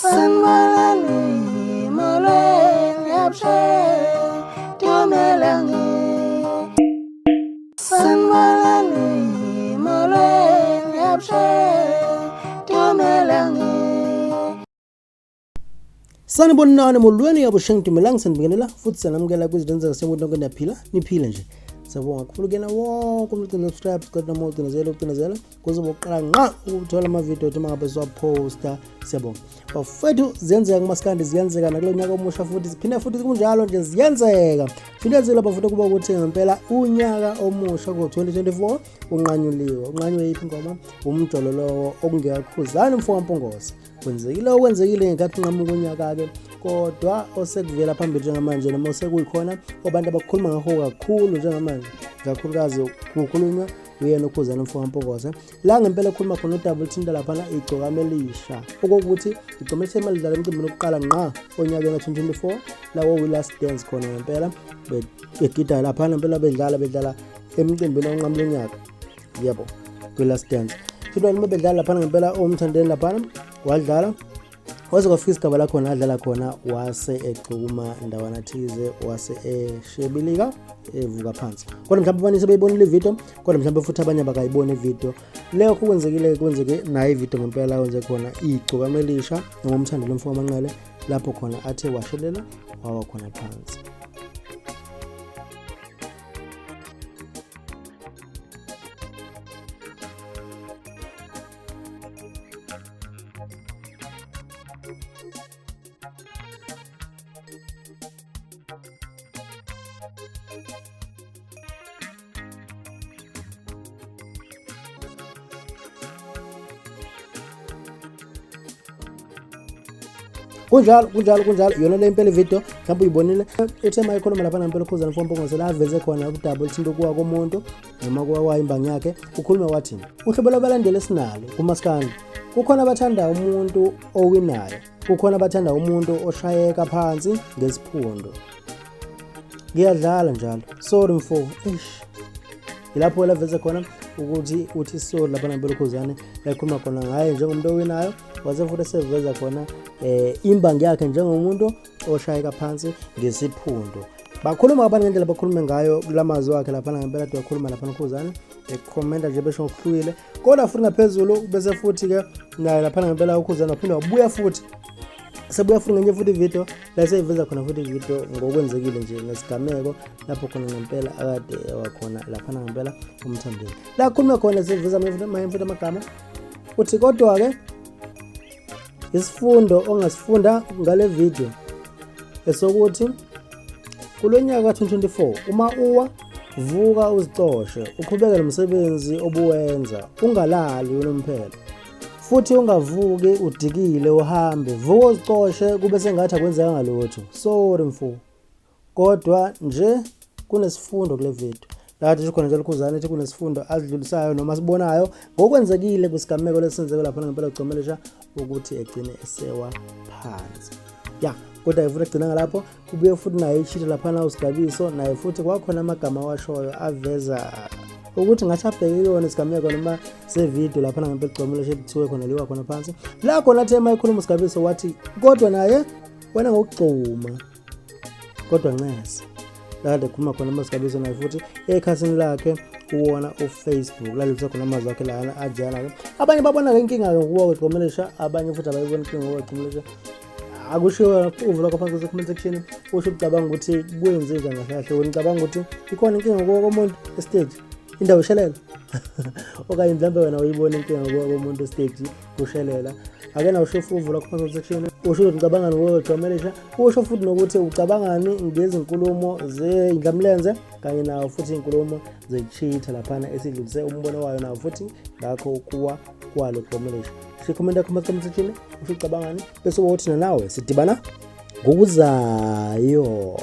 Sanmalani moleng yapshe tumelangi Sanmalani moleng yapshe tumelangi Sanibonani molweni yabo shengitumelang sanibingelela futhi sanamukela kwizinto zasemuntu onke niphila nje Sabonga kakhulu kena wonke umuntu subscribe kodwa moto ucinezela kuze boqala nqa ukuthola ama video ethi mangabe siwaposta siyabonga bafethu ziyenzeka kumaskandi ziyenzeka nakulo nyaka omusha futhi siphinde futhi kunjalo nje ziyenzeka phindezela bafethu kuba ukuthi ngempela unyaka omusha ko2024 unqanywe yiphi ingoma umjololo okungekakhuzani mfowampongoza kwenzekile ngenkathi unqamuka unyaka ke kodwa osekuvela phambili njengamanje noma osekuyikhona abantu abakhuluma ngakho kakhulu njengamanje kakhulukazi kukhulunywa uyena ukhuzana mfowampongoza la ngempela ekhuluma khona uDouble Thinta lapha igcokama elisha okokuthi igcokama elisha lidlala emcimbini oqala nqa onyakeni ka2024 lawo we last dance khona ngempela begida lapha ngempela bedlala emcimbini onqamula unyaka yebo we last dance futhi noma bedlala lapha ngempela umthandeni lapha wadlala waze kwafika isigaba la khona adlala khona wase egcuma ndawana thize wase eshebilika evuka phansi kodwa mhlawumbe abanise beyibonile ivideo kodwa mhlawumbe futhi abanye bakayibona ivideo leyo kwenzeke nayo ivideo ngempela wenze khona igcokama elisha noma umthandelo mfowethu amanqele lapho khona athe washelela wawa khona phansi kunjalo yona le impela video mhlawumbe uyibonile ethema ikhuluma lapha ngempela ukhuzana mfowampongoza la aveze khona uDouble Thinta kuwa komuntu noma kuwa imbanga yakhe ukhuluma wathi uhlobo labalandeli esinalo kumaskandi kukhona abathanda umuntu owinayo kukhona abathanda umuntu oshayeka phansi ngesiphundo ngiyadlala njalo sorry mfo ilapho laveze khona ukuthi uthi sorry lapha ngempela ukhuzana ekhuluma khona ngaye njengomuntu owinayo waze futhi seveza khona imbanga yakhe njengomuntu oshayeka phansi ngesiphundo bakhuluma abantu ngendlela bakhuluma ngayo kulamazwi wakhe lapha ngempela bakhuluma lapha ukhuzana ekhomenda nje besho ngokuhlwile kodwa futhi ngaphezulu bese futhi ke naye lapha ngempela ukhuzana waphinde wabuya futhi sebuya futhi ngenye futhi video la seyiveza khona futhi video ngokwenzekile nje ngesigameko lapho khona ngempela akade wakhona lapha ngempela umthandeni la khuluma khona seveza futhi amagama uthi kodwa ke isifundo ongasifunda ngale video esokuthi kulonyaka ka2024 uma uwa vuka uzicoshe uqhubeke nomsebenzi obuwenza ungalali unomphela futhi ungavuki udikile uhambe vuka uzicoshe kube sengathi akwenzeka ngalutho sorry mfo kodwa nje kunesifundo kule video lathi khona njalo ukhuzana ethi kunesifundo azidlulisayo noma sibonayo ngokwenzekile kusigameko lesenzeke lapha ngempela ugcomelesha ukuthi egcine esewa phansi kodwa futhi egcina ngalapho kubuye futhi naye ichitha lapha na usigabiso naye futhi kwakhona amagama washoyo aveza ukuthi ngathi abheke yona isigameko noma sevideo lapha ngempela ugcomelesha ethiwe khona liwa khona phansi la khona thema ikhuluma usigabiso wathi kodwa naye wena ngokugcuma kodwa ncese la khuluma khona amasigabiso naye futhi ekhasini lakhe uwona uFacebook la lithe khona amazwi akhe la ajana ke abanye babona inkinga ngokuwa kweGcomelesha abanye futhi abayibona inkinga ngokuwa kweGcomelesha akushiwo uvula kaphansi kwe-comment section usho ucabanga ukuthi kwenze njani kahle wena ucabanga ukuthi ikhona inkinga ngokuwa komuntu estage indawo ishelela okanye mhlambe wena uyibona inkinga ngokuwa komuntu estage kushelela ake nawo usho uvula kaphansi section usho ucabanga ngokuwa kweGcomelesha usho futhi nokuthi ucabangani ngezinkulumo zeindlamlenze kanye nawo futhi inkulumo zecheater lapha esidlulise umbono wayo nawo futhi ngakho ukuwa kwalo Gcomelesha sikhomenta comment section usho ucabangani bese wothi nawe sidibana ngokuzayo.